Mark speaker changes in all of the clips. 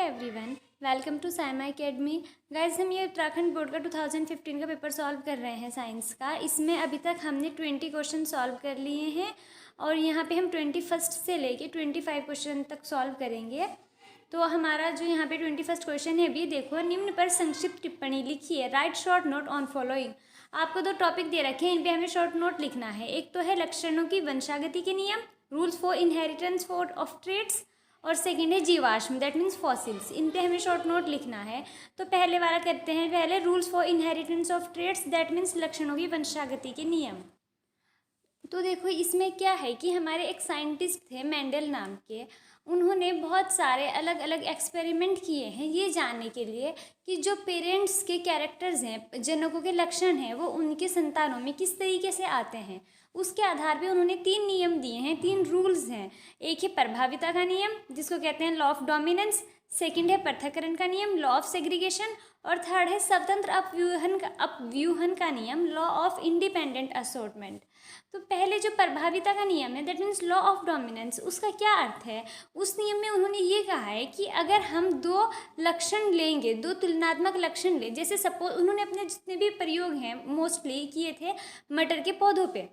Speaker 1: Everyone, welcome to Saima academy. Guys, हम ये Uttarakhand board का 2015 का पेपर सॉल्व कर रहे हैं साइंस का। इसमें अभी तक हमने 20 क्वेश्चन सॉल्व कर लिए हैं और यहाँ पे हम 21 से लेके 25 क्वेश्चन तक सॉल्व करेंगे। तो हमारा जो यहाँ पे 21 क्वेश्चन है, अभी देखो, निम्न पर संक्षिप्त टिप्पणी लिखिए, right short note on following. आपको दो टॉपिक दे रखे हैं, इन पे हमें शॉर्ट नोट लिखना है। एक तो है लक्षणों की वंशागति के नियम, rules for inheritance for of traits, और सेकंड है जीवाश्म, दैट मीन्स फॉसिल्स। इन पे हमें शॉर्ट नोट लिखना है। तो पहले वाला करते हैं। पहले rules for inheritance of traits, that means लक्षणों की वंशागति के नियम। तो देखो, इसमें क्या है कि हमारे एक साइंटिस्ट थे मेंडल नाम के, उन्होंने बहुत सारे अलग अलग एक्सपेरिमेंट किए हैं ये जानने के लिए कि जो पेरेंट्स के कैरेक्टर्स हैं, जनकों के लक्षण हैं, वो उनके संतानों में किस तरीके से आते हैं। उसके आधार पे उन्होंने 3 नियम दिए हैं, 3 रूल्स हैं। एक है प्रभाविता का नियम, जिसको कहते हैं लॉ ऑफ डोमिनेंस। सेकंड है पृथक्करण का नियम, लॉ ऑफ सेग्रीगेशन। और थर्ड है स्वतंत्र अपव्यूहन का नियम, लॉ ऑफ इंडिपेंडेंट असॉर्टमेंट। तो पहले जो प्रभाविता का नियम है, that means law of dominance, उसका क्या अर्थ है? उस नियम में उन्होंने ये कहा है कि अगर हम 2 लक्षण लेंगे, 2 तुलनात्मक लक्षण ले, जैसे सपोज उन्होंने अपने जितने भी प्रयोग हैं मोस्टली किए थे मटर के पौधों पे,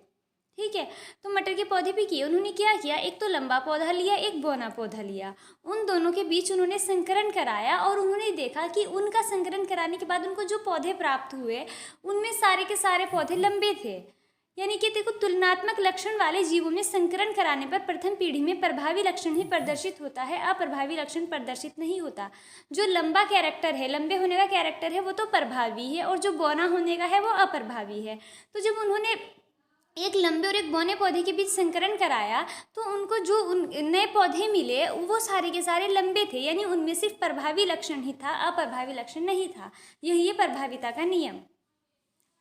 Speaker 1: ठीक है। तो मटर के पौधे भी किए। उन्होंने क्या किया, एक तो लंबा पौधा लिया, एक बौना पौधा लिया, उन दोनों के बीच उन्होंने संकरण कराया और उन्होंने देखा कि उनका संकरण कराने के बाद उनको जो पौधे प्राप्त हुए उनमें सारे के सारे पौधे लंबे थे। यानी कि देखो, तुलनात्मक लक्षण वाले जीवों में संकरण कराने पर प्रथम पीढ़ी में प्रभावी लक्षण ही प्रदर्शित होता है, अप्रभावी लक्षण प्रदर्शित नहीं होता। जो लंबा कैरेक्टर है, लंबे होने का कैरेक्टर है, वो तो प्रभावी है, और जो बौना होने का है वो अप्रभावी है। तो जब उन्होंने एक लंबे और एक बौने पौधे के बीच संकरण कराया तो उनको जो नए पौधे मिले वो सारे के सारे लंबे थे, यानी उनमें सिर्फ प्रभावी लक्षण ही था, अप्रभावी लक्षण नहीं था। यही है प्रभाविता का नियम।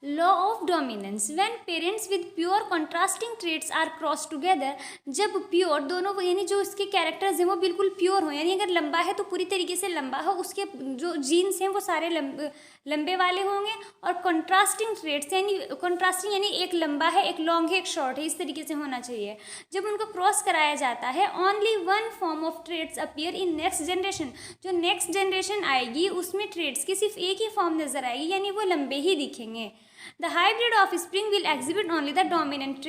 Speaker 1: Law of dominance, when parents with pure contrasting traits are cross together, जब प्योर दोनों यानी जो उसके कैरेक्टर्स हैं वो बिल्कुल प्योर हो, यानी अगर लंबा है तो पूरी तरीके से लंबा हो, उसके जो जीन्स हैं वो सारे लंबे वाले होंगे। और कॉन्ट्रास्टिंग ट्रेट्स यानी कॉन्ट्रास्टिंग यानी एक लंबा है, एक लॉन्ग है, एक शॉर्ट है, इस तरीके से होना चाहिए। जब उनको क्रॉस कराया जाता है, only 1 form of traits appear in next generation, जो नेक्स्ट जनरेशन आएगी उसमें ट्रेट्स की सिर्फ एक ही फॉर्म नजर आएगी, यानी वो लंबे ही दिखेंगे। The hybrid offspring will exhibit only the dominant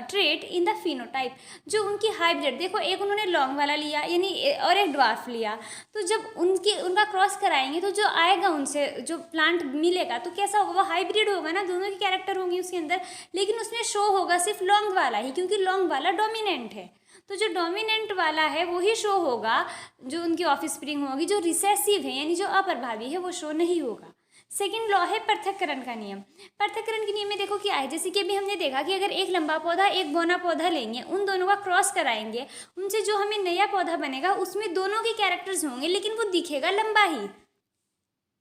Speaker 1: trait in the phenotype। जो उनकी हाइब्रिड, देखो, एक उन्होंने लॉन्ग वाला लिया यानी और एक ड्वार्फ लिया, तो जब उनका क्रॉस कराएंगे तो जो आएगा उनसे जो प्लांट मिलेगा तो कैसा होगा, वो हाइब्रिड होगा ना, दोनों के कैरेक्टर होंगे उसके अंदर, लेकिन उसमें शो होगा सिर्फ लॉन्ग वाला ही, क्योंकि लॉन्ग वाला डोमिनेंट है। तो जो डोमिनेंट वाला है वही शो होगा, जो उनकी ऑफस्प्रिंग होगी। जो रिसेसिव है यानी जो अप्रभावी है वो शो नहीं होगा। सेकेंड लॉ है पृथक्करण का नियम। पृथक्करण के नियम में देखो क्या है, जैसे कि अभी हमने देखा कि अगर एक लंबा पौधा एक बौना पौधा लेंगे, उन दोनों का क्रॉस कराएंगे, उनसे जो हमें नया पौधा बनेगा उसमें दोनों के कैरेक्टर्स होंगे, लेकिन वो दिखेगा लंबा ही,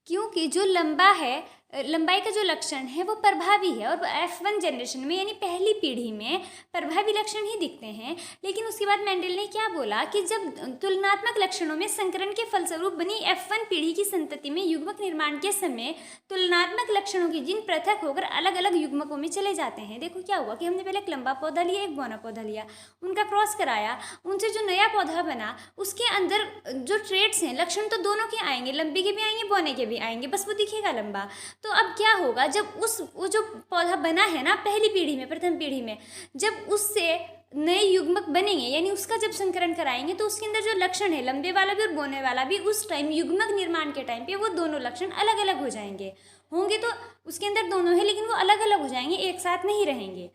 Speaker 1: क्योंकि जो लंबा है, लंबाई का जो लक्षण है वो प्रभावी है। और F1 जनरेशन में यानी पहली पीढ़ी में प्रभावी लक्षण ही दिखते हैं। लेकिन उसके बाद मेंडल ने क्या बोला कि जब तुलनात्मक लक्षणों में संकरण के फलस्वरूप बनी F1 पीढ़ी की संतति में युग्मक निर्माण के समय तुलनात्मक लक्षणों के जीन पृथक होकर अलग अलग युग्मकों में चले जाते हैं। देखो क्या हुआ कि हमने पहले एक लंबा पौधा लिया, एक बौना पौधा लिया, उनका क्रॉस कराया, उनसे जो नया पौधा बना उसके अंदर जो ट्रेट्स हैं, लक्षण तो दोनों के आएंगे, लंबे के भी आएंगे, बौने के भी आएंगे, बस वो दिखेगा लंबा। तो अब क्या होगा, जब वो जो पौधा बना है ना पहली पीढ़ी में, प्रथम पीढ़ी में, जब उससे नए युग्मक बनेंगे यानी उसका जब संकरण कराएंगे तो उसके अंदर जो लक्षण है, लंबे वाला भी और बौने वाला भी, उस टाइम युग्मक निर्माण के टाइम पे वो दोनों लक्षण अलग अलग हो जाएंगे। होंगे तो उसके अंदर दोनों है, लेकिन वो अलग अलग हो जाएंगे, एक साथ नहीं रहेंगे।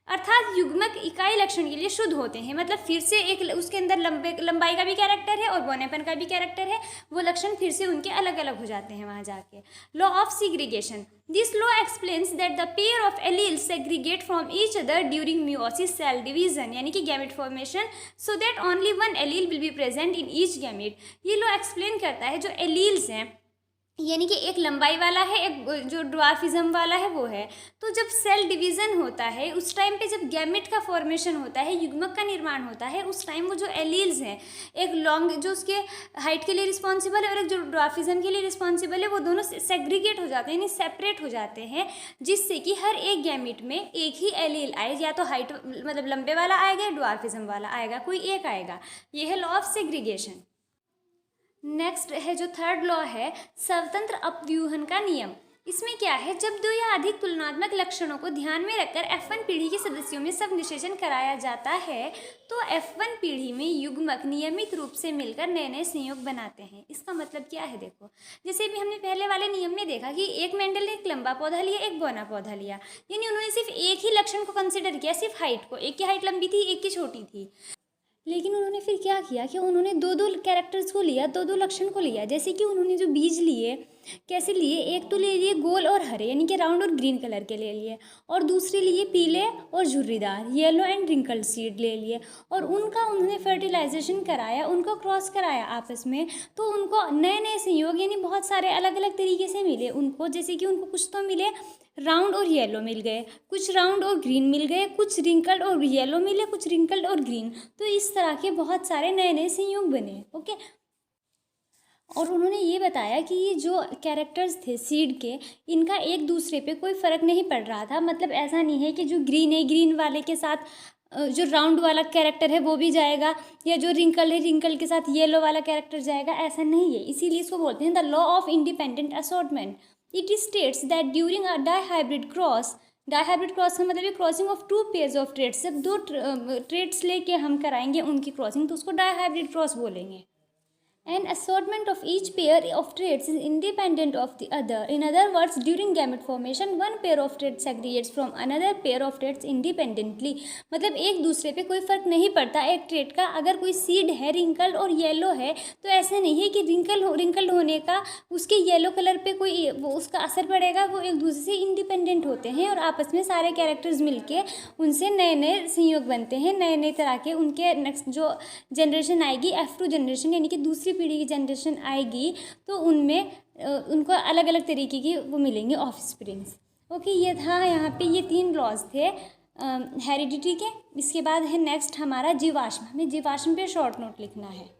Speaker 1: अर्थात युग्मक इकाई लक्षण के लिए शुद्ध होते हैं, मतलब फिर से एक उसके अंदर लंबाई का भी कैरेक्टर है और बौनेपन का भी कैरेक्टर है, वो लक्षण फिर से उनके अलग अलग हो जाते हैं वहाँ जाके। Law of segregation, this law explains that the pair of alleles segregate from each other during meiosis cell division, यानी कि gamete formation, so that only 1 allele will be present in each gamete. ये law explain करता है जो alleles हैं, यानी कि एक लंबाई वाला है, एक जो ड्वार्फिज्म वाला है वो है, तो जब सेल डिवीज़न होता है उस टाइम पे जब गैमेट का फॉर्मेशन होता है, युग्मक का निर्माण होता है, उस टाइम वो जो एलील्स हैं, एक लॉन्ग जो उसके हाइट के लिए रिस्पॉन्सिबल है और एक जो ड्वार्फिज्म के लिए रिस्पॉन्सिबल है, वो दोनों सेग्रीगेट हो जाते हैं यानी सेपरेट हो जाते हैं, जिससे कि हर एक गैमेट में एक ही एलील आए, या तो हाइट मतलब लंबे वाला आएगा या ड्वार्फिज्म वाला आएगा, कोई एक आएगा। ये है लॉ ऑफ सेग्रीगेशन। नेक्स्ट है जो थर्ड लॉ है स्वतंत्र अपव्यूहन का नियम। इसमें क्या है, जब दो या अधिक तुलनात्मक लक्षणों को ध्यान में रखकर F1 पीढ़ी के सदस्यों में सब निषेचन कराया जाता है तो F1 पीढ़ी में युग्मक नियमित रूप से मिलकर नए नए संयोग बनाते हैं। इसका मतलब क्या है, देखो जैसे भी हमने पहले वाले नियम में देखा कि एक मेंडल ने एक लंबा पौधा लिया, एक बौना पौधा लिया, यानी उन्होंने सिर्फ एक ही लक्षण को कंसिडर किया, सिर्फ हाइट को। एक की हाइट लंबी थी, एक की छोटी थी, लेकिन उन्होंने फिर क्या किया कि उन्होंने दो दो कैरेक्टर्स को लिया, दो दो लक्षण को लिया। जैसे कि उन्होंने जो बीज लिए, कैसे लिए, एक तो ले लिए गोल और हरे यानी कि राउंड और ग्रीन कलर के ले लिए, और दूसरे लिए पीले और झुर्रीदार येलो एंड रिंकल्ड सीड ले लिए, और उनका उन्होंने फर्टिलाइजेशन कराया, उनको क्रॉस कराया आपस में, तो उनको नए नए संयोग यानी बहुत सारे अलग अलग तरीके से मिले उनको। जैसे कि उनको कुछ तो मिले राउंड और येलो मिल गए, कुछ राउंड और ग्रीन मिल गए, कुछ रिंकल्ड और येलो मिले, कुछ रिंकल्ड और ग्रीन। तो इस तरह के बहुत सारे नए नए संयोग बने। ओके, और उन्होंने ये बताया कि ये जो कैरेक्टर्स थे सीड के, इनका एक दूसरे पे कोई फ़र्क नहीं पड़ रहा था। मतलब ऐसा नहीं है कि जो ग्रीन है ग्रीन वाले के साथ जो राउंड वाला कैरेक्टर है वो भी जाएगा, या जो रिंकल है रिंकल के साथ येलो वाला कैरेक्टर जाएगा, ऐसा नहीं है। इसीलिए इसको बोलते हैं the law of independent assortment. It states that during a dihybrid cross का मतलब ये crossing of two pairs of traits, जब दो ट्रेड्स लेके हम कराएंगे उनकी क्रॉसिंग तो उसको डाईहाइब्रिड क्रॉस बोलेंगे। An assortment of each pair of traits is independent of the other. In other words, during gamete formation, one pair of traits segregates from another pair of traits independently. मतलब एक दूसरे पे कोई फ़र्क नहीं पड़ता एक ट्रेट का। अगर कोई सीड है रिंकल और येलो है तो ऐसा नहीं है कि रिंकल्ड होने का उसके येलो कलर पे कोई वो उसका असर पड़ेगा। वो एक दूसरे से इंडिपेंडेंट होते हैं और आपस में सारे कैरेक्टर्स मिलके उनसे नए नए संयोग बनते हैं, नए नए तरह के। उनके नेक्स्ट जो जनरेशन आएगी F2 जनरेशन यानी कि दूसरी पीढ़ी की जनरेशन आएगी तो उनमें उनको अलग अलग तरीके की वो मिलेंगे ऑफ स्प्रिंग्स। ओके, ये था यहाँ पे ये 3 लॉज थे हेरिडिटी के। इसके बाद है नेक्स्ट हमारा जीवाश्म। हमें जीवाश्म पे शॉर्ट नोट लिखना है।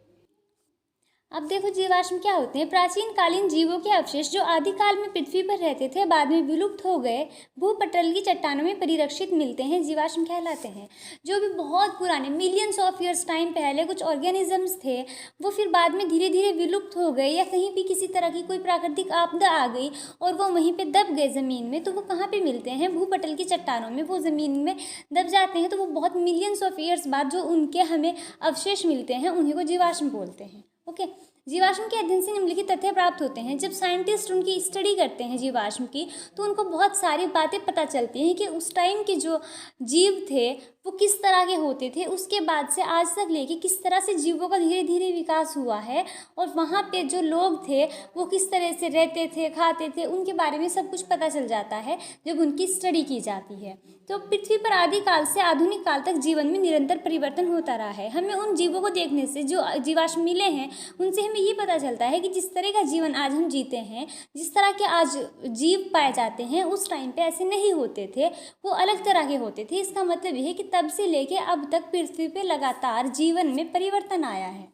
Speaker 1: अब देखो जीवाश्म क्या होते हैं। प्राचीन कालीन जीवों के अवशेष जो आदिकाल में पृथ्वी पर रहते थे बाद में विलुप्त हो गए भूपटल की चट्टानों में परिरक्षित मिलते हैं, जीवाश्म कहलाते हैं। जो भी बहुत पुराने मिलियंस ऑफ ईयर्स टाइम पहले कुछ ऑर्गेनिजम्स थे वो फिर बाद में धीरे धीरे विलुप्त हो गए, या कहीं भी किसी तरह की कोई प्राकृतिक आपदा आ गई और वो वहीं पर दब गए ज़मीन में, तो वो कहाँ पर मिलते हैं, भूपटल की चट्टानों में। वो ज़मीन में दब जाते हैं तो वो बहुत मिलियंस ऑफ ईयर्स बाद जो उनके हमें अवशेष मिलते हैं उन्हीं को जीवाश्म बोलते हैं। ओके, जीवाश्म के अध्ययन से निम्नलिखित तथ्य प्राप्त होते हैं। जब साइंटिस्ट उनकी स्टडी करते हैं जीवाश्म की तो उनको बहुत सारी बातें पता चलती हैं कि उस टाइम के जो जीव थे वो किस तरह के होते थे, उसके बाद से आज तक लेके किस तरह से जीवों का धीरे धीरे विकास हुआ है, और वहाँ पे जो लोग थे वो किस तरह से रहते थे, खाते थे, उनके बारे में सब कुछ पता चल जाता है जब उनकी स्टडी की जाती है। तो पृथ्वी पर आदिकाल से आधुनिक काल तक जीवन में निरंतर परिवर्तन होता रहा है। हमें उन जीवों को देखने से जो जीवाश्म मिले हैं उनसे हमें ये पता चलता है कि जिस तरह का जीवन आज हम जीते हैं, जिस तरह के आज जीव पाए जाते हैं, उस टाइम पे ऐसे नहीं होते थे, वो अलग तरह के होते थे। इसका मतलब ये है कि तब से लेके अब तक पृथ्वी पे लगातार जीवन में परिवर्तन आया है।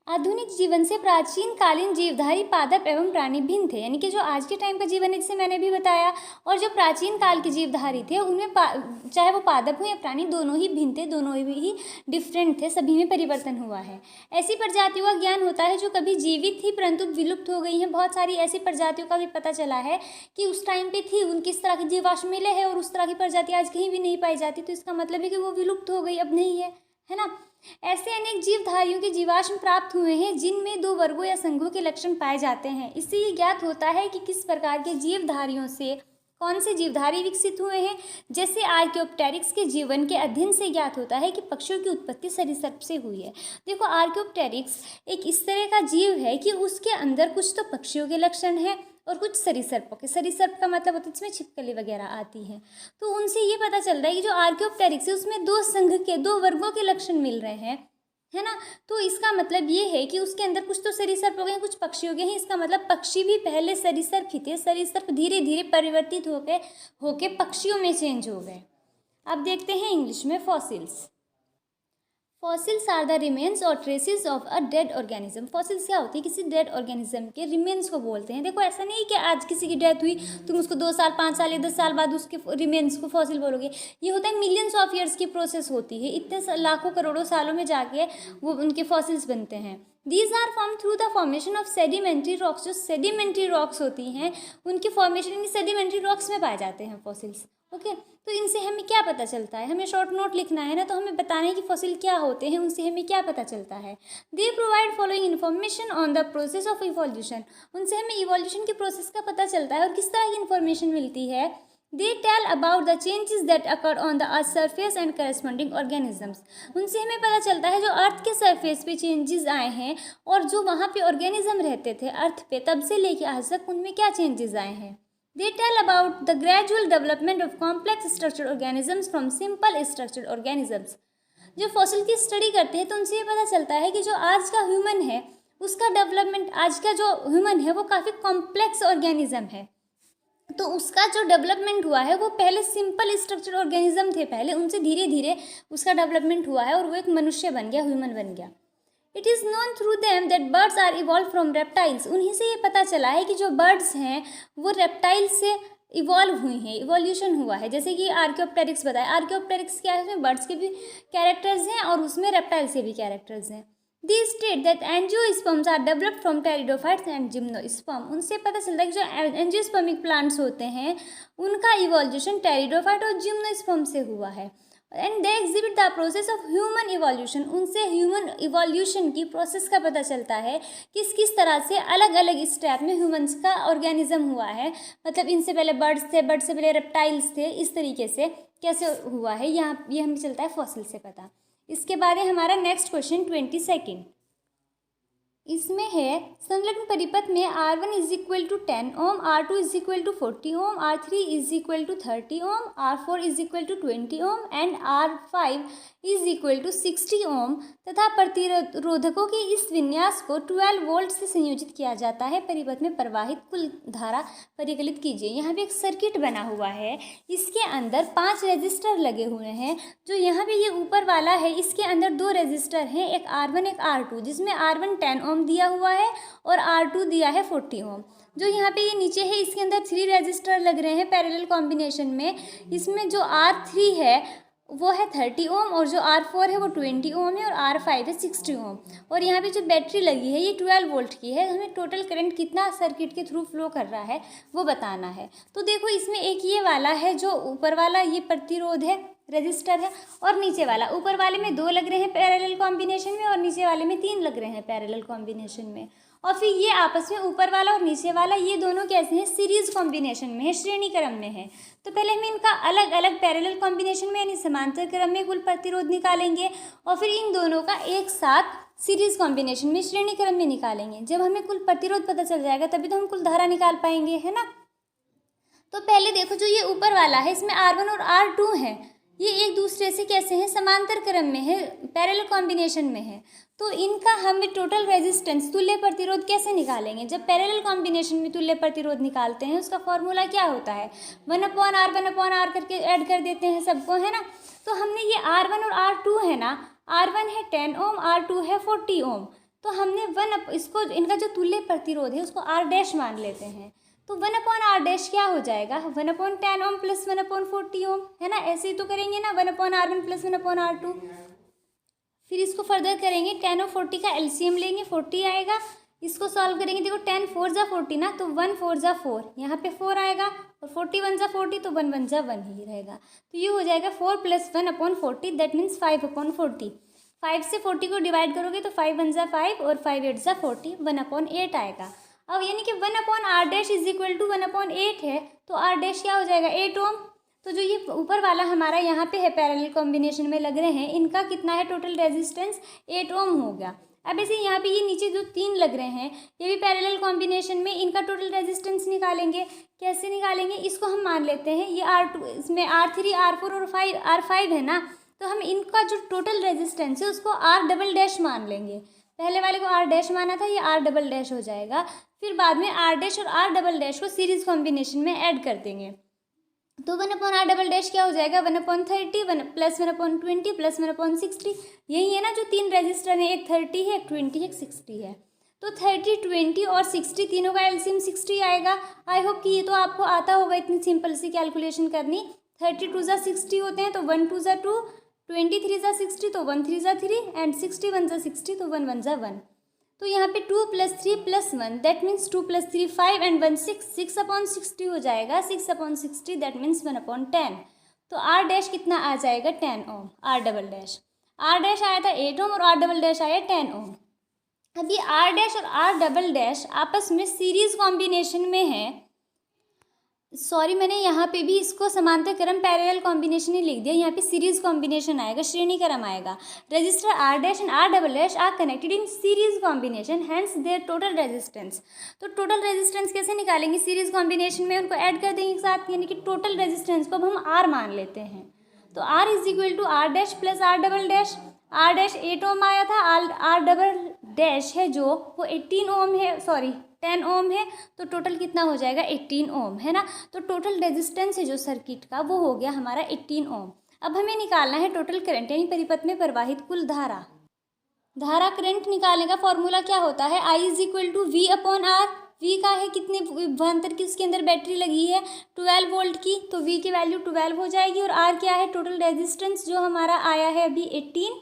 Speaker 1: आधुनिक जीवन से प्राचीन कालीन जीवधारी पादप एवं प्राणी भिन्न थे, यानी कि जो आज के टाइम का जीवन है जिसे मैंने भी बताया, और जो प्राचीन काल के जीवधारी थे उनमें चाहे वो पादप हो या प्राणी दोनों ही भिन्न थे, दोनों ही डिफरेंट थे, सभी में परिवर्तन हुआ है। ऐसी प्रजातियों का ज्ञान होता है जो कभी जीवित थी परंतु विलुप्त हो गई हैं। बहुत सारी ऐसी प्रजातियों का भी पता चला है कि उस टाइम पे थी, उन किस तरह के जीवाश्म मिले हैं और उस तरह की प्रजाति आज कहीं भी नहीं पाई जाती, तो इसका मतलब है कि वो विलुप्त हो गई, अब नहीं है ना। ऐसे अनेक जीवधारियों के जीवाश्म प्राप्त हुए हैं जिनमें 2 वर्गों या संघों के लक्षण पाए जाते हैं। इससे ये ज्ञात होता है कि किस प्रकार के जीवधारियों से कौन से जीवधारी विकसित हुए हैं। जैसे आर्कियोप्टेरिक्स के जीवन के अध्ययन से ज्ञात होता है कि पक्षियों की उत्पत्ति सरीसृप से हुई है। देखो आर्कियोप्टेरिक्स एक इस तरह का जीव है कि उसके अंदर कुछ तो पक्षियों के लक्षण हैं और कुछ सरीसृपों के। सरीसृप का मतलब होता है जिसमें छिपकली वगैरह आती हैं। तो उनसे ये पता चलता है कि जो आर्कियोप्टेरिक्स है उसमें 2 संघ के 2 वर्गों के लक्षण मिल रहे हैं, है ना। तो इसका मतलब ये है कि उसके अंदर कुछ तो सरीसृप हो गए, कुछ पक्षी हो गए हैं। इसका मतलब पक्षी भी पहले सरीसृप ही थे, सरीसृप धीरे धीरे परिवर्तित होके पक्षियों में चेंज हो गए। अब देखते हैं इंग्लिश में fossils. Fossils are the remains और traces of a dead organism. Fossils क्या होती है, किसी डेड ऑर्गेनिज्म के रिमेन्स को बोलते हैं। देखो ऐसा नहीं कि आज किसी की डेथ हुई तुम उसको 2 साल 5 साल या 10 साल बाद उसके रिमेन्स को फॉसिल बोलोगे। ये होता है मिलियंस ऑफ ईयर्स की प्रोसेस होती है, इतने लाखों करोड़ों सालों में जाके वो उनके फॉसिल्स बनते हैं। These are form through the formation of sedimentary rocks. जो सेडिमेंट्री रॉक्स होती हैं उनकी फॉर्मेशन इन सेडिमेंट्री रॉक्स में पाए जाते हैं फॉसिल्स। ओके, तो इनसे हमें क्या पता चलता है, हमें शॉर्ट नोट लिखना है ना, तो हमें बताना है कि फॉसिल क्या होते हैं, उनसे हमें क्या पता चलता है। They provide following information on the process of evolution. उनसे हमें इवोल्यूशन के प्रोसेस का पता चलता है और किस तरह की इन्फॉर्मेशन मिलती है। They tell about the changes that occur on the earth surface and corresponding organisms. उनसे हमें पता चलता है जो अर्थ के सरफेस पे चेंजेस आए हैं और जो वहाँ पे ऑर्गेनिज्म रहते थे अर्थ पे तब से लेके आज तक उनमें क्या चेंजेस आए हैं। They tell about the gradual development of complex structured organisms from simple structured organisms। जो फॉसिल की स्टडी करते हैं तो उनसे ये पता चलता है कि जो आज का ह्यूमन है उसका डेवलपमेंट, आज का जो ह्यूमन है वो काफ़ी कॉम्प्लेक्स ऑर्गेनिज्म है, तो उसका जो डेवलपमेंट हुआ है वो पहले सिंपल स्ट्रक्चर्ड ऑर्गेनिज्म थे पहले, उनसे धीरे धीरे उसका डेवलपमेंट हुआ है और वो एक मनुष्य बन गया, ह्यूमन बन गया। It is known through them that birds are evolve from reptiles. उन्हीं से ये पता चला है कि जो बर्ड्स हैं वो रेप्टाइल्स से इवॉल्व हुई हैं, इवोल्यूशन हुआ है। जैसे कि आर्कियोप्टेरिक्स बताया, आर्कियोप्टेरिक्स क्या है, उसमें बर्ड्स के भी कैरेक्टर्स हैं और उसमें रेप्टाइल्स के भी कैरेक्टर्स हैं। They state that angiosperms are developed from pteridophytes and gymnosperm. उनसे पता चलता है कि जो एंजियोस्पर्मिक प्लांट्स होते हैं उनका इवोल्यूशन टेरिडोफाइट और जिम्नोस्पर्म से हुआ है। And they exhibit the process of human evolution. उनसे ह्यूमन इवोल्यूशन की प्रोसेस का पता चलता है, किस किस तरह से अलग अलग स्टेप में ह्यूमंस का ऑर्गेनिज्म हुआ है, मतलब इनसे पहले बर्ड्स थे, बर्ड से पहले रेप्टाइल्स थे, इस तरीके से कैसे हुआ है यहाँ ये हमें चलता है फॉसिल से पता। इसके बाद है हमारा नेक्स्ट क्वेश्चन 22। इसमें है संलग्न परिपथ में R1 is equal to 10 ohm, R2 is equal to 40 ohm, R3 is equal to 30 ohm, R4 is equal to 20 ohm and R5 is equal to 60 ohm तथा प्रतिरोधकों के इस विन्यास को 12 वोल्ट से संयोजित किया जाता है। परिपथ में प्रवाहित कुल धारा परिकलित कीजिए। यहाँ पे एक सर्किट बना हुआ है, इसके अंदर 5 रेजिस्टर लगे हुए हैं। जो यहाँ पे ये ऊपर वाला है इसके अंदर 2 रेजिस्टर हैं, एक R1 एक R2, जिसमें R1 10 ओम दिया हुआ है और R2 दिया है 40 ओम। जो यहाँ पे ये नीचे है इसके अंदर 3 रेजिस्टर लग रहे हैं पैरेलल कॉम्बिनेशन में। इसमें जो R3 है वो है 30 ओम और जो R4 है वो 20 ओम है और R5 है 60 ओम। और यहाँ पे जो बैटरी लगी है ये 12 वोल्ट की है। हमें टोटल करंट कितना सर्किट के थ्रू फ्लो कर रहा है वो बताना है। तो देखो इसमें एक ये वाला है जो ऊपर वाला ये प्रतिरोध है, रेजिस्टर है, और नीचे वाला, ऊपर वाले में 2 लग रहे हैं पैरेलल कॉम्बिनेशन में और नीचे वाले में 3 लग रहे हैं पैरेलल कॉम्बिनेशन में। और फिर ये आपस में ऊपर वाला और नीचे वाला ये दोनों कैसे हैं, सीरीज कॉम्बिनेशन में है, श्रेणी क्रम में है। तो पहले हम इनका अलग अलग पैरेलल कॉम्बिनेशन में यानी समांतर क्रम में कुल प्रतिरोध निकालेंगे और फिर इन दोनों का एक साथ सीरीज कॉम्बिनेशन में श्रेणी क्रम में निकालेंगे। जब हमें कुल प्रतिरोध पता चल जाएगा तभी तो हम कुल धारा निकाल पाएंगे, है ना। तो पहले देखो जो ये ऊपर वाला है इसमें R1 और R2 है, ये एक दूसरे से कैसे हैं, समांतर क्रम में है, पैरेलल कॉम्बिनेशन में है। तो इनका हमें टोटल रेजिस्टेंस तुल्य प्रतिरोध कैसे निकालेंगे। जब पैरेलल कॉम्बिनेशन में तुल्य प्रतिरोध निकालते हैं उसका फॉर्मूला क्या होता है, 1/R करके ऐड कर देते हैं सबको, है ना। तो हमने ये R1 और R2 है ना, R1 है 10 ओम, R2 है 40 ओम। तो हमने इसको इनका जो तुल्य प्रतिरोध है उसको R' मान लेते हैं। तो 1/R' क्या हो जाएगा, 1/10 ओम प्लस 1/40 ओम, है ना। ऐसे ही तो करेंगे ना, 1/R1 प्लस 1/R2। फिर इसको फर्दर करेंगे, 10 और 40 का एलसीएम लेंगे, 40 आएगा। इसको सॉल्व करेंगे, देखो 10 4 जा 40 ना, तो 1 4 जा 4, यहाँ पे 4 आएगा और 40 1 जा 40, तो 1 1 जा 1 ही रहेगा। तो ये हो जाएगा 4 प्लस 1/40, दैट मीन्स 5/40। 5 से 40 को डिवाइड करोगे तो 5 1 जा 5 और 5 8 जा 40, 1/8 आएगा। अब यानी कि 1/R' इज इक्वल टू 1/8 है, तो R' क्या हो जाएगा, 8 ओम। तो जो ये ऊपर वाला हमारा यहाँ पे है पैरेलल कॉम्बिनेशन में लग रहे हैं, इनका कितना है टोटल रेजिस्टेंस, 8 ओम हो गया। अब ऐसे यहाँ पे ये नीचे जो 3 लग रहे हैं ये भी पैरेलल कॉम्बिनेशन में, इनका टोटल रेजिस्टेंस निकालेंगे। कैसे निकालेंगे, इसको हम मान लेते हैं ये R2, इसमें R3 R4 और R5 है ना, तो हम इनका जो टोटल रेजिस्टेंस है उसको R" मान लेंगे। पहले वाले को R' माना था, ये R" हो जाएगा। फिर बाद में R' और R" को सीरीज कॉम्बिनेशन में ऐड कर देंगे। तो 1/R" क्या हो जाएगा, 1/30 प्लस 1/20 प्लस 1/60। यही है ना जो 3 रेजिस्टर है, एक 30 है, एक 20 है, एक 60 है। तो 30 20 और 60 तीनों का एलसीएम 60 आएगा। आई होप कि ये तो आपको आता होगा इतनी सिंपल सी कैलकुलेशन करनी। 30 2 जा 60 होते हैं तो 1 2 जा 2, 23 जा 60 तो 1 3 जा 3 एंड 60 1 जा 60 तो 1 1 जा 1। तो यहाँ पे 2 + 3 + 1 दैट मीन्स 2 + 3 5 एंड 1 6, 6/60 हो जाएगा। 6/60 दैट मीन्स 1/10। तो R डैश कितना आ जाएगा 10 ओम। R डबल डैश आया था 8 ओम और R डबल डैश आया 10 ओम। अब ये R डैश और R डबल डैश आपस में सीरीज कॉम्बिनेशन में है। सॉरी, मैंने यहाँ पे भी इसको समांतर क्रम पैरेलल कॉम्बिनेशन ही लिख दिया। यहाँ पे सीरीज कॉम्बिनेशन आएगा, श्रेणी क्रम आएगा। Resistor R dash and R double dash are connected in series combination, hence their total resistance. तो टोटल रेजिस्टेंस कैसे निकालेंगे? सीरीज कॉम्बिनेशन में उनको ऐड कर देंगे एक साथ, यानी कि टोटल रेजिस्टेंस को अब हम R मान लेते हैं। तो R = R dash plus R double dash. R dash 8 ओम आया था, R डबल डैश है जो वो 18 ओम है, सॉरी 10 ओम है। तो टोटल कितना हो जाएगा 18 ओम, है ना। तो टोटल रेजिस्टेंस है जो सर्किट का वो हो गया हमारा 18 ओम। अब हमें निकालना है टोटल करंट, यानी परिपथ में प्रवाहित कुल धारा। धारा करंट निकालने का फॉर्मूला क्या होता है? I = V/R। V का है कितने विभवांतर की उसके अंदर बैटरी लगी है 12 वोल्ट की, तो V की वैल्यू 12 हो जाएगी। और R क्या है? टोटल रेजिस्टेंस जो हमारा आया है अभी 18।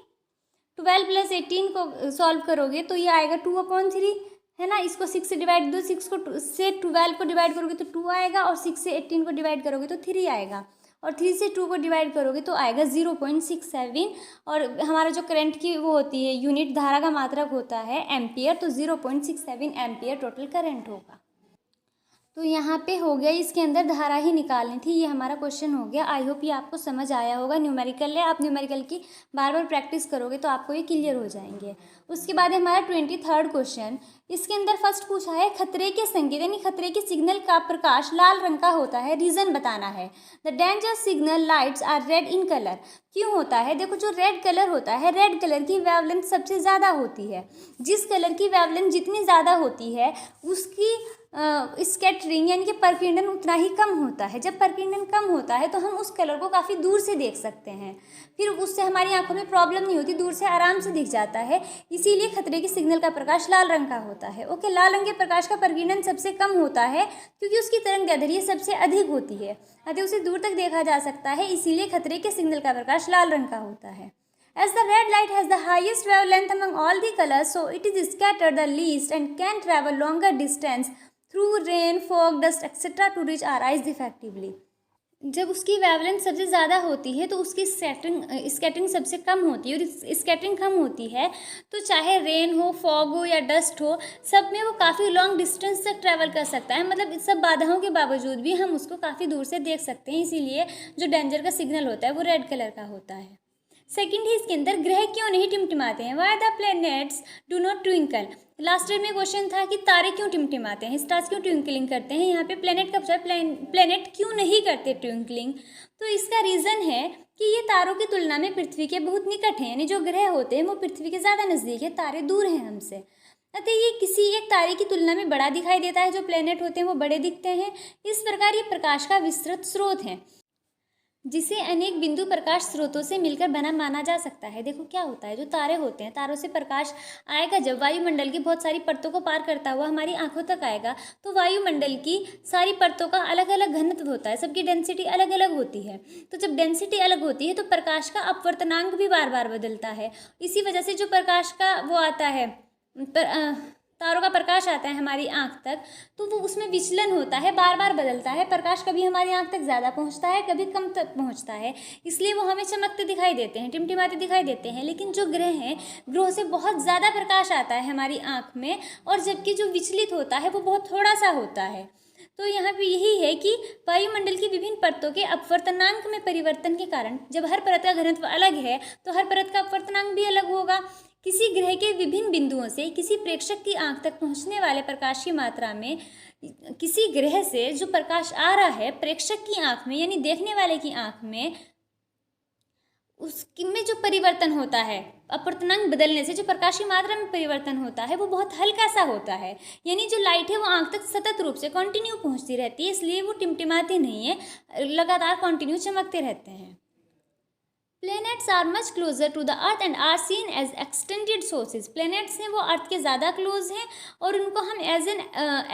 Speaker 1: 12 + 18 को सॉल्व करोगे तो ये आएगा 2/3, है ना। इसको 6 से डिवाइड दो, 6 को से 12 को डिवाइड करोगे तो 2 आएगा, और 6 से 18 को डिवाइड करोगे तो 3 आएगा, और 3 से 2 को डिवाइड करोगे तो आएगा 0.67। और हमारा जो करंट की वो होती है यूनिट, धारा का मात्रक होता है एम्पियर, तो 0.67 एम्पियर टोटल करंट होगा। तो यहाँ पे हो गया, इसके अंदर धारा ही निकालनी थी, ये हमारा क्वेश्चन हो गया। आई होप ये आपको समझ आया होगा। न्यूमेरिकल है, आप न्यूमेरिकल की बार बार प्रैक्टिस करोगे तो आपको ये क्लियर हो जाएंगे। उसके बाद हमारा 23rd क्वेश्चन। इसके अंदर फर्स्ट पूछा है खतरे के संकेत यानी खतरे के सिग्नल का प्रकाश लाल रंग का होता है, रीजन बताना है। The danger signal lights are red in colour. क्यों होता है? देखो, जो रेड कलर होता है, रेड कलर की वेवलेंथ सबसे ज़्यादा होती है। जिस कलर की वेवलेंथ जितनी ज़्यादा होती है उसकी स्कैटरिंग यानी कि परकींडन उतना ही कम होता है। जब परकींडन कम होता है तो हम उस कलर को काफ़ी दूर से देख सकते हैं, फिर उससे हमारी आंखों में प्रॉब्लम नहीं होती, दूर से आराम से दिख जाता है। इसीलिए खतरे के सिग्नल का प्रकाश लाल रंग का होता है। ओके, लाल रंग के प्रकाश का परकींडन सबसे कम होता है क्योंकि उसकी तरंगदैर्ध्य सबसे अधिक होती है, अतः उसे दूर तक देखा जा सकता है, इसीलिए खतरे के सिग्नल का प्रकाश लाल रंग का होता है। As the red light has the highest wavelength among all the colors, so it is scattered the least and can travel longer distance through rain, fog, dust, etc. to reach our eyes effectively. जब उसकी wavelength सबसे ज़्यादा होती है तो उसकी scattering सबसे कम होती है, और स्कैटरिंग कम होती है तो चाहे रेन हो, फॉग हो या डस्ट हो, सब में वो काफ़ी लॉन्ग डिस्टेंस तक ट्रैवल कर सकता है। मतलब इस सब बाधाओं के बावजूद भी हम उसको काफ़ी दूर से देख सकते हैं, इसीलिए जो डेंजर का सिग्नल होता है वो रेड कलर का होता है। सेकंड है, इसके अंदर ग्रह क्यों नहीं टिमटिमाते हैं? Why the planets do not twinkle. Last year में क्वेश्चन था कि तारे क्यों टिमटिमाते हैं, स्टार्स क्यों ट्विंकलिंग करते हैं। यहाँ पे प्लैनेट का पूछा है, प्लैनेट क्यों नहीं करते ट्विंकलिंग। तो इसका रीज़न है कि ये तारों की तुलना में पृथ्वी के बहुत निकट हैं, यानी जो ग्रह होते हैं वो पृथ्वी के ज़्यादा नज़दीक है, तारे दूर हैं हमसे, अतः ये किसी एक तारे की तुलना में बड़ा दिखाई देता है। जो प्लैनेट होते हैं वो बड़े दिखते हैं। इस प्रकार ये प्रकाश का विस्तृत स्रोत है जिसे अनेक बिंदु प्रकाश स्रोतों से मिलकर बना माना जा सकता है। देखो क्या होता है, जो तारे होते हैं, तारों से प्रकाश आएगा जब वायुमंडल की बहुत सारी परतों को पार करता हुआ हमारी आंखों तक आएगा, तो वायुमंडल की सारी परतों का अलग अलग घनत्व होता है, सबकी डेंसिटी अलग अलग होती है। तो जब डेंसिटी अलग होती है तो प्रकाश का अपवर्तनांक भी बार बार बदलता है। इसी वजह से जो प्रकाश का वो आता है, तारों का प्रकाश आता है हमारी आंख तक, तो वो उसमें विचलन होता है, बार बार बदलता है। प्रकाश कभी हमारी आंख तक ज़्यादा पहुंचता है, कभी कम तक पहुंचता है, इसलिए वो हमें चमकते दिखाई देते हैं, टिमटिमाते दिखाई देते हैं। लेकिन जो ग्रह हैं, ग्रहों से बहुत ज़्यादा प्रकाश आता है हमारी आंख में, और जबकि जो विचलित होता है वो बहुत थोड़ा सा होता है। तो यहाँ पे यही है कि वायुमंडल की विभिन्न परतों के अपवर्तनांक में परिवर्तन के कारण, जब हर परत का घनत्व अलग है तो हर परत का अपवर्तनांक भी अलग होगा। किसी ग्रह के विभिन्न बिंदुओं से किसी प्रेक्षक की आंख तक पहुंचने वाले प्रकाश की मात्रा में किसी ग्रह से जो प्रकाश आ रहा है प्रेक्षक की आंख में, यानी देखने वाले की आंख में, उसमें जो परिवर्तन होता है, अपवर्तनांक बदलने से जो प्रकाश की मात्रा में परिवर्तन होता है वो बहुत हल्का सा होता है। यानी जो लाइट है वो आंख तक सतत रूप से कंटिन्यू पहुंचती रहती है, इसलिए वो टिमटिमाती नहीं है, लगातार कंटिन्यू चमकते रहते हैं। Planets are much closer to the earth and are seen as extended sources. Planets हैं वो अर्थ के ज़्यादा क्लोज हैं और उनको हम एज एन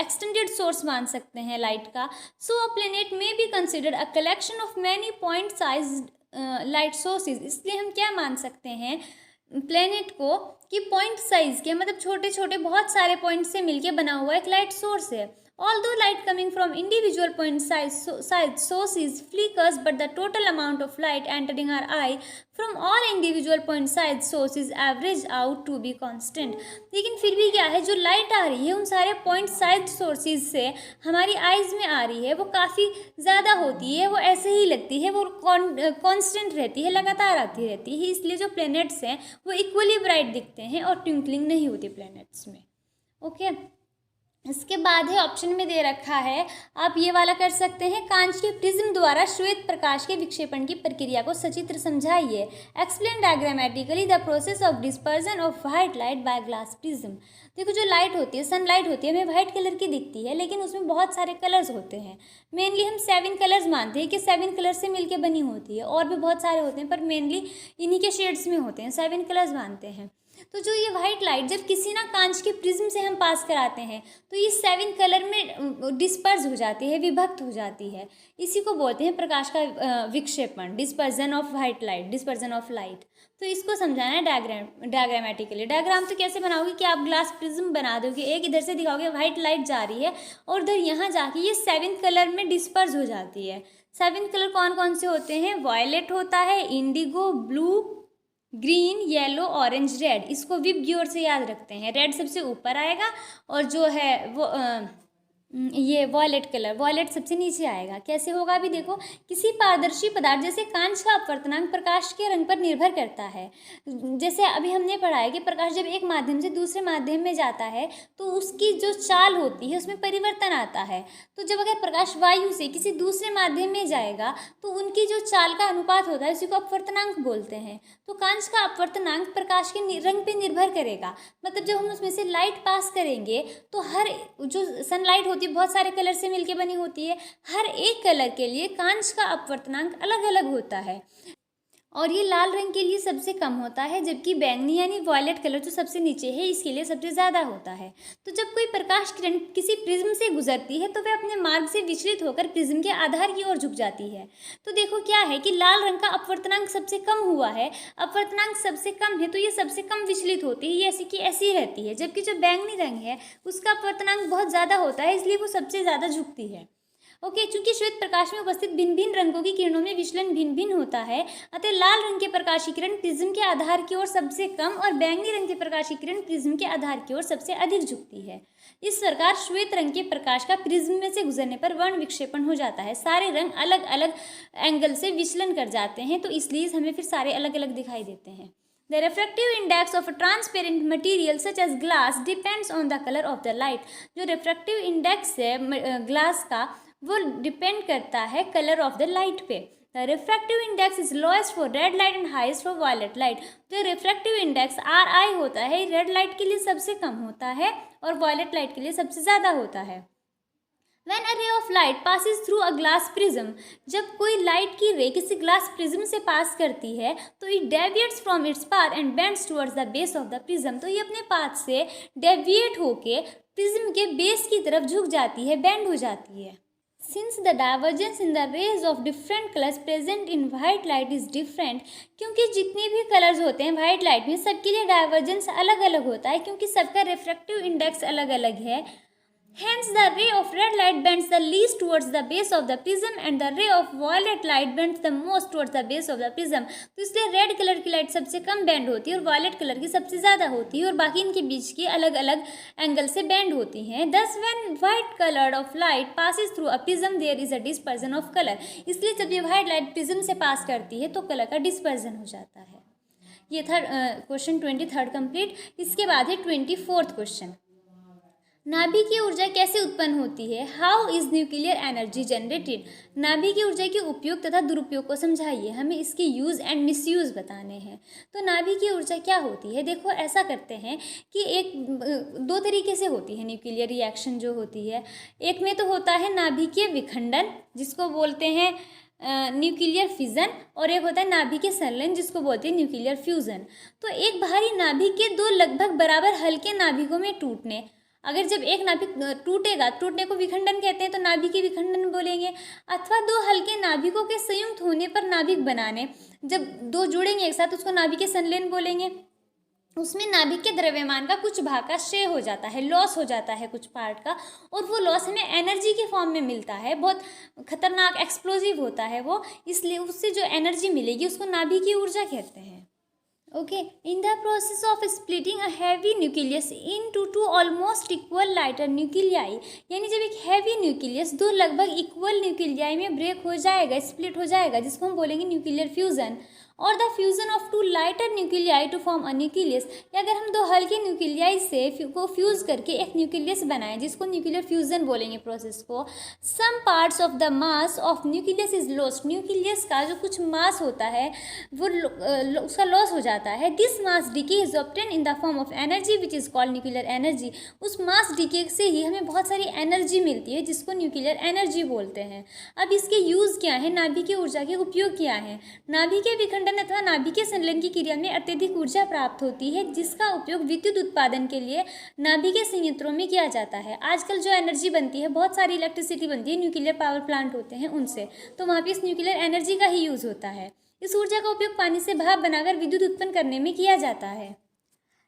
Speaker 1: एक्सटेंडेड सोर्स मान सकते हैं लाइट का। सो अ प्लैनेट में be considered a collection of many point size light sources. इसलिए हम क्या मान सकते हैं प्लेनेट को कि पॉइंट साइज के, मतलब छोटे छोटे बहुत सारे पॉइंट से मिलके बना हुआ एक लाइट सोर्स है। Although light coming from individual point size sources flickers, but the total amount of light entering our eye from all individual point size sources average out to be constant। लेकिन फिर भी क्या है, जो light आ रही है उन सारे पॉइंट साइज सोर्सेज से हमारी आइज में आ रही है वो काफ़ी ज़्यादा होती है, वो ऐसे ही लगती है, वो कांस्टेंट रहती है, लगातार आती रहती है। इसलिए जो प्लैनेट्स हैं वो इक्वली ब्राइट दिखते हैं और ट्विंकलिंग नहीं होती प्लैनेट्स में। ओके, इसके बाद है ऑप्शन में दे रखा है, आप ये वाला कर सकते हैं, कांच के प्रिज्म द्वारा श्वेत प्रकाश के विक्षेपण की प्रक्रिया को सचित्र समझाइए। Explain diagrammatically the process of dispersion of white light by glass prism. देखो, जो लाइट होती है, सनलाइट होती है, हमें व्हाइट कलर की दिखती है, लेकिन उसमें बहुत सारे कलर्स होते हैं। मेनली हम 7 कलर्स मानते हैं कि 7 कलर से मिलकर बनी होती है, और भी बहुत सारे होते हैं पर मेनली इन्हीं के शेड्स में होते हैं, 7 कलर्स मानते हैं। तो जो ये वाइट लाइट जब किसी ना कांच के प्रिज्म से हम पास कराते हैं तो ये 7 कलर में डिस्पर्स हो जाती है, विभक्त हो जाती है। इसी को बोलते हैं प्रकाश का विक्षेपण, dispersion of white light, dispersion of light. तो इसको समझाना है डायग्रामेटिकली। डायग्राम तो कैसे बनाओगे कि आप ग्लास प्रिज्म बना दोगे, एक इधर से दिखाओगे वाइट लाइट जा रही है और उधर यहाँ जाके ये 7 कलर में डिस्पर्स हो जाती है। 7 कलर कौन कौन से होते हैं? वॉयलेट होता है, Indigo, blue, green, yellow, orange, red. इसको विप की ओर से याद रखते हैं। रेड सबसे ऊपर आएगा और जो है वो ये वॉयलेट कलर, वॉयलेट सबसे नीचे आएगा। कैसे होगा अभी देखो, किसी पारदर्शी पदार्थ जैसे कांच का अपवर्तनांक प्रकाश के रंग पर निर्भर करता है। जैसे अभी हमने पढ़ा है कि प्रकाश जब एक माध्यम से दूसरे माध्यम में जाता है तो उसकी जो चाल होती है उसमें परिवर्तन आता है। तो जब अगर प्रकाश वायु से किसी दूसरे माध्यम में जाएगा तो उनकी जो चाल का अनुपात होता है उसी को अपवर्तनांक बोलते हैं। तो कांच का अपवर्तनांक प्रकाश के रंग पे निर्भर करेगा। मतलब जब हम उसमें से लाइट पास करेंगे तो हर जो सनलाइट होती है बहुत सारे कलर से मिलके बनी होती है, हर एक कलर के लिए कांच का अपवर्तनांक अलग अलग होता है और ये लाल रंग के लिए सबसे कम होता है, जबकि बैंगनी यानी वॉयलेट कलर जो सबसे नीचे है इसके लिए सबसे ज़्यादा होता है। तो जब कोई प्रकाश किरण किसी प्रिज्म से गुजरती है तो वह अपने मार्ग से विचलित होकर प्रिज्म के आधार की ओर झुक जाती है। तो देखो क्या है कि लाल रंग का अपवर्तनांक सबसे कम हुआ है, अपवर्तनांक सबसे कम है तो ये सबसे कम विचलित होती है, ये ऐसी की ऐसी रहती है। जबकि जो बैंगनी रंग है उसका अपवर्तनांक बहुत ज़्यादा होता है, इसलिए वो सबसे ज़्यादा झुकती है। ओके, चूंकि श्वेत प्रकाश में उपस्थित भिन्न भिन्न रंगों की किरणों में विचलन भिन्न भिन्न होता है, अतः लाल रंग के प्रकाशीय किरण प्रिज्म के आधार की ओर सबसे कम और बैंगनी रंग के प्रकाशीय किरण प्रिज्म के आधार की ओर सबसे अधिक झुकती है। इस प्रकार श्वेत रंग के प्रकाश का प्रिज्म में से गुजरने पर वर्ण विक्षेपण हो जाता है। सारे रंग अलग अलग एंगल से विचलन कर जाते हैं, तो इसलिए हमें फिर सारे अलग अलग दिखाई देते हैं। The refractive index of a transparent material such as glass depends on the color of the light। जो refractive index है ग्लास का वो डिपेंड करता है कलर ऑफ द लाइट पे। The refractive index is lowest for red light and highest for violet light. जो refractive index RI होता है रेड लाइट के लिए सबसे कम होता है और वायलेट लाइट के लिए सबसे ज़्यादा होता है। When a ray of light passes through a glass prism, जब कोई लाइट की रे किसी ग्लास प्रिज्म से पास करती है तो it deviates from its path and bends towards the base of the prism। तो ये अपने पाथ से डेविएट होके प्रिज्म के बेस की तरफ झुक जाती है, बेंड हो जाती है। Since the divergence in the rays of different colors present in white light is different, क्योंकि जितने भी कलर्स होते हैं वाइट लाइट में सबके लिए डाइवर्जेंस अलग अलग होता है, क्योंकि सबका रिफ्रैक्टिव इंडेक्स अलग अलग है। Hence the ray of red light bends the least towards the base of the prism and the ray of violet light bends the most towards the base of the prism। तो इसलिए red colour की light सबसे कम bend होती है और violet colour की सबसे ज़्यादा होती है और बाकी इनके बीच की अलग अलग एंगल से बेंड होती हैं। Thus when white colored of light passes through a prism there is a dispersion of color। इसलिए जब ये वाइट लाइट प्रिज्म से पास करती है तो कलर का डिस्पर्जन हो जाता है। ये था क्वेश्चन 23 कंप्लीट। इसके बाद है 24 क्वेश्चन। नाभिकीय ऊर्जा कैसे उत्पन्न होती है? How is nuclear energy generated. नाभिकीय ऊर्जा के उपयोग तथा दुरुपयोग को समझाइए। हमें इसके यूज़ एंड मिसयूज़ बताने हैं। तो नाभिकीय ऊर्जा क्या होती है? देखो ऐसा करते हैं कि एक दो तरीके से होती है न्यूक्लियर रिएक्शन जो होती है। एक में तो होता है नाभिकीय विखंडन जिसको बोलते हैं न्यूक्लियर फिजन, और एक होता है नाभिकीय संलयन जिसको बोलते हैं न्यूक्लियर फ्यूजन। तो एक भारी नाभिक के दो लगभग बराबर हल्के नाभिकों में टूटने, अगर जब एक नाभिक टूटेगा, टूटने को विखंडन कहते हैं तो नाभिकीय विखंडन बोलेंगे। अथवा दो हल्के नाभिकों के संयुक्त होने पर नाभिक बनाने, जब दो जुड़ेंगे एक साथ उसको नाभिकीय संलयन बोलेंगे। उसमें नाभिक के द्रव्यमान का कुछ भाग का क्षय हो जाता है, लॉस हो जाता है कुछ पार्ट का, और वो लॉस हमें एनर्जी के फॉर्म में मिलता है। बहुत खतरनाक एक्सप्लोजिव होता है वो, इसलिए उससे जो एनर्जी मिलेगी उसको नाभिकीय ऊर्जा कहते हैं। Okay, in the process of splitting a heavy nucleus into two almost equal lighter nuclei, यानी जब एक हैवी न्यूक्लियस दो लगभग इक्वल न्यूक्लियाई में ब्रेक हो जाएगा, स्प्लिट हो जाएगा, जिसको हम बोलेंगे न्यूक्लियर फ्यूजन, और the fusion of two lighter nuclei to form a nucleus, या अगर हम दो हल्के न्यूक्लियाई से को फ्यूज करके एक न्यूक्लियस बनाएं, जिसको न्यूक्लियर फ्यूजन बोलेंगे प्रोसेस को, some parts of the mass of nucleus is lost, nucleus का जो कुछ मास होता है वो उसका लॉस हो जाता है। This mass decay is obtain in the form of energy which is called nuclear energy, उस मास डिके से ही हमें बहुत सारी एनर्जी मिलती है, जिसको न्यूक्लियर एनर्जी बोलते हैं। अब इसके यूज़ क्या है, नाभिकीय ऊर्जा के उपयोग क्या है। नाभिकीय विखंडन अथवा नाभिकीय संलयन की क्रिया में अत्यधिक ऊर्जा प्राप्त होती है, जिसका उपयोग विद्युत उत्पादन के लिए नाभिकीय संयंत्रों में किया जाता है। आजकल जो एनर्जी बनती है, बहुत सारी इलेक्ट्रिसिटी बनती है, न्यूक्लियर पावर प्लांट होते हैं उनसे, तो वहाँ पे इस न्यूक्लियर एनर्जी का ही यूज़ होता है। इस ऊर्जा का उपयोग पानी से भाप बनाकर विद्युत उत्पन्न करने में किया जाता है।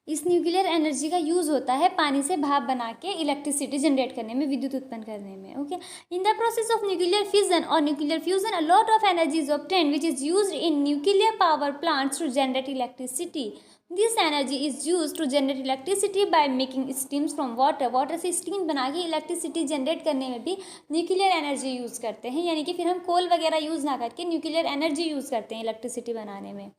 Speaker 1: इस न्यूक्लियर एनर्जी का यूज़ होता है पानी से भाप बना के इलेक्ट्रिसिटी जनरेट करने में, विद्युत उत्पन्न करने में। Okay, in the process of nuclear fission और nuclear fusion a lot of energy is obtained which is used in nuclear power plants to generate electricity. This energy is use to generate electricity by making steams from water, water से steam बना के electricity generate करने में भी nuclear energy use करते हैं, यानी कि फिर हम कोल वगैरह यूज़ ना करके न्यूक्लियर एनर्जी यूज़ करते हैं इलेक्ट्रिसिटी बनाने में।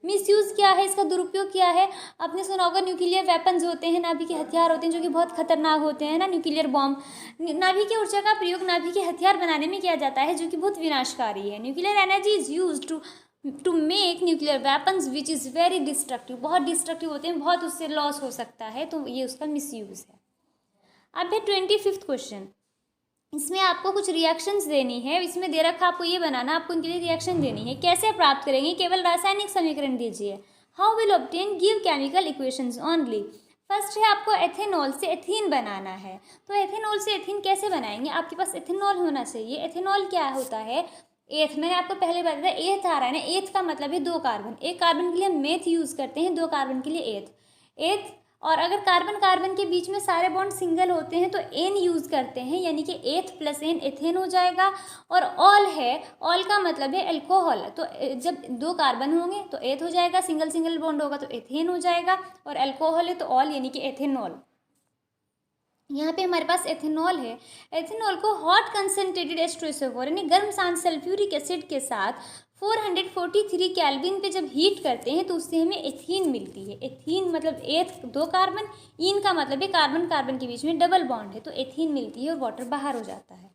Speaker 1: मिसयूज़ क्या है, इसका दुरुपयोग क्या है, आपने सुना होगा न्यूक्लियर वेपन्स होते हैं, नाभिकीय हथियार होते हैं जो कि बहुत खतरनाक होते हैं ना, न्यूक्लियर बॉम्ब। नाभिकीय ऊर्जा का प्रयोग नाभिकीय हथियार बनाने में किया जाता है, जो कि बहुत विनाशकारी है। Nuclear energy is use to make nuclear weapons which is very destructive, बहुत डिस्ट्रक्टिव होते हैं, बहुत उससे लॉस हो सकता है, तो ये उसका मिसयूज़ है। अब है 25वां क्वेश्चन, इसमें आपको कुछ रिएक्शंस देनी है, इसमें दे रखा आपको ये बनाना, आपको इनके लिए रिएक्शन देनी है। कैसे प्राप्त करेंगे, केवल रासायनिक समीकरण दीजिए। How will obtain, give chemical equations only. First है आपको एथेनॉल से एथीन बनाना है, तो एथेनॉल से एथीन कैसे बनाएंगे, आपके पास एथेनॉल होना चाहिए। एथेनॉल क्या होता है, एथ, मैंने आपको पहले बताया एथ आ रहा है ना, एथ का मतलब है दो कार्बन, एक कार्बन के लिए हम मेथ यूज़ करते हैं, दो कार्बन के लिए एथ। और अगर कार्बन कार्बन के बीच में सारे बॉन्ड सिंगल होते हैं तो एन यूज़ करते हैं, यानी कि एथ प्लस एन एथेन हो जाएगा। और ऑल है, ऑल का मतलब है अल्कोहल, तो जब दो कार्बन होंगे तो एथ हो जाएगा, सिंगल सिंगल बॉन्ड होगा तो एथेन हो जाएगा, और अल्कोहल है तो ऑल, यानी कि एथेनॉल। यहाँ पे हमारे पास एथेनॉल है। एथेनॉल को हॉट कंसनट्रेटेड H2SO4 यानी गर्म शांत सल्फ्यूरिक एसिड के साथ 443 केल्विन पे जब हीट करते हैं तो उससे हमें एथीन मिलती है। एथीन मतलब एथ दो कार्बन, इन का मतलब है कार्बन कार्बन के बीच में डबल बॉन्ड है, तो एथीन मिलती है और वाटर बाहर हो जाता है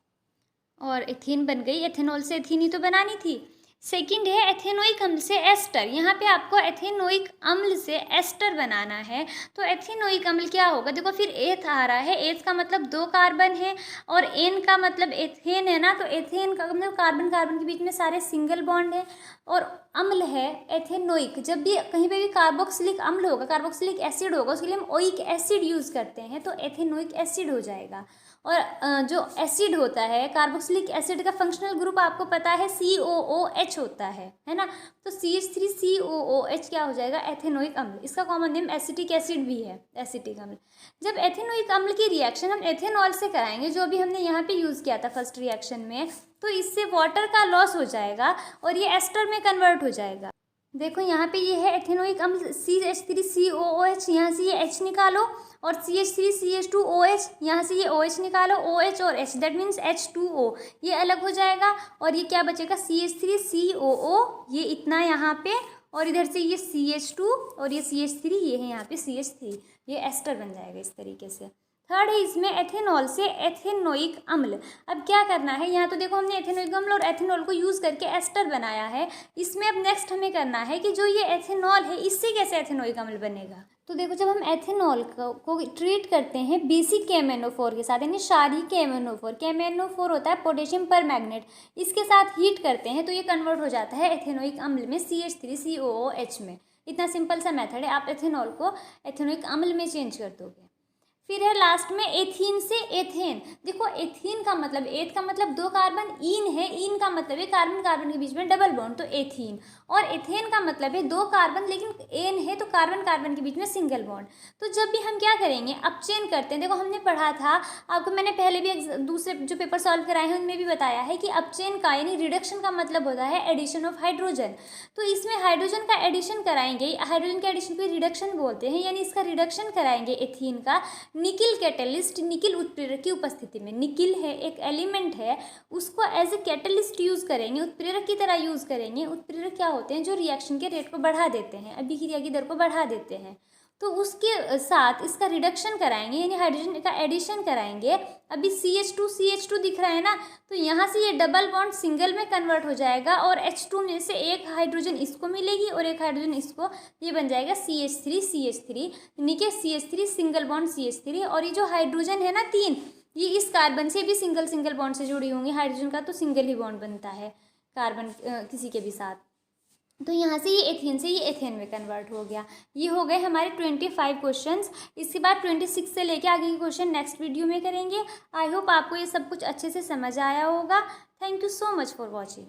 Speaker 1: और एथीन बन गई। एथेनॉल से एथीन ही तो बनानी थी। सेकंड है एथेनोइक अम्ल से एस्टर। यहाँ पे आपको एथेनोइक अम्ल से एस्टर बनाना है, तो एथेनोइक अम्ल क्या होगा, देखो फिर एथ आ रहा है, एथ का मतलब दो कार्बन है और एन का मतलब एथेन है ना, तो एथेन का मतलब कार्बन कार्बन के बीच में सारे सिंगल बॉन्ड है, और अम्ल है एथेनोइक। जब भी कहीं पे भी कार्बोक्सिलिक अम्ल होगा, कार्बोक्सिलिक एसिड होगा, उसके लिए हम ओइक एसिड यूज़ करते हैं, तो एथेनोइक एसिड हो जाएगा। और जो एसिड होता है कार्बोक्सिलिक एसिड का फंक्शनल ग्रुप आपको पता है COOH होता है ना, तो CH3COOH क्या हो जाएगा, एथेनोइक अम्ल। इसका कॉमन नेम एसिटिक एसिड भी है, एसिटिक अम्ल। जब एथेनोइक अम्ल की रिएक्शन हम एथेनॉल से कराएंगे, जो भी हमने यहाँ पे यूज़ किया था फर्स्ट रिएक्शन में, तो इससे वाटर का लॉस हो जाएगा और ये एस्टर में कन्वर्ट हो जाएगा। देखो यहाँ पे ये है एथेनोइक अम्ल CH3COOH, यहाँ से ये H निकालो, और CH3CH2OH, यहाँ से ये OH निकालो, OH और H, दैट मीन्स H2O, ये अलग हो जाएगा, और ये क्या बचेगा CH3COO, ये इतना यहाँ पे, और इधर से ये CH2 और ये CH3, ये है यहाँ पे CH3, ये एस्टर बन जाएगा इस तरीके से। थर्ड है इसमें एथेनॉल से एथेनोइक अम्ल। अब क्या करना है, यहाँ तो देखो हमने एथेनोइक अम्ल और एथेनॉल को यूज़ करके एस्टर बनाया है, इसमें अब नेक्स्ट हमें करना है कि जो ये एथेनॉल है इससे कैसे एथेनोइक अम्ल बनेगा। तो देखो जब हम एथेनॉल को ट्रीट करते हैं बेसिक KMnO4 के साथ, यानी क्षारीय KMnO4, KMnO4 होता है पोटेशियम पर मैग्नेट, इसके साथ हीट करते हैं तो ये कन्वर्ट हो जाता है एथेनोइक अम्ल में CH3COOH में। इतना सिंपल सा मेथड है, आप एथेनॉल को एथेनोइक अम्ल में चेंज कर दोगे। फिर है लास्ट में एथीन से एथेन। देखो एथीन का मतलब, एथ का मतलब 2 कार्बन, ईन है, ईन का मतलब है कार्बन कार्बन के बीच में डबल बॉन्ड, तो एथीन। और एथेन का मतलब है 2 कार्बन लेकिन एन है तो कार्बन कार्बन के बीच में सिंगल बॉन्ड। तो जब भी हम क्या करेंगे, अपचेन करते हैं, देखो हमने पढ़ा था, आपको मैंने पहले भी दूसरे जो पेपर सॉल्व कराए हैं उनमें भी बताया है कि अपचेन का यानी रिडक्शन का मतलब होता है एडिशन ऑफ हाइड्रोजन। तो इसमें हाइड्रोजन का एडिशन कराएंगे, हाइड्रोजन के एडिशन को रिडक्शन बोलते हैं, यानी इसका रिडक्शन कराएंगे एथीन का निकिल कैटलिस्ट, निकिल उत्प्रेरक की उपस्थिति में। निकिल है एक एलिमेंट है, उसको एज ए कैटलिस्ट यूज़ करेंगे, उत्प्रेरक की तरह यूज़ करेंगे। उत्प्रेरक क्या होते हैं, जो रिएक्शन के रेट को बढ़ा देते हैं, अभिक्रिया की दर को बढ़ा देते हैं। तो उसके साथ इसका रिडक्शन कराएंगे यानी हाइड्रोजन का एडिशन कराएंगे। अभी CH2 दिख रहा है ना, तो यहाँ से ये डबल बॉन्ड सिंगल में कन्वर्ट हो जाएगा और H2 में से एक हाइड्रोजन इसको मिलेगी और एक हाइड्रोजन इसको, ये बन जाएगा CH3 यानी कि CH3 सिंगल बॉन्ड CH3। और ये जो हाइड्रोजन है ना 3, ये इस कार्बन से भी सिंगल बॉन्ड से जुड़ी होंगी, हाइड्रोजन का तो सिंगल ही बॉन्ड बनता है कार्बन किसी के भी साथ। तो यहाँ से ये एथेन से ये एथेन में कन्वर्ट हो गया। ये हो गए हमारे 25 क्वेश्चंस। इसके बाद 26 से लेके आगे के क्वेश्चन नेक्स्ट वीडियो में करेंगे। आई होप आपको ये सब कुछ अच्छे से समझ आया होगा। Thank you so much for watching.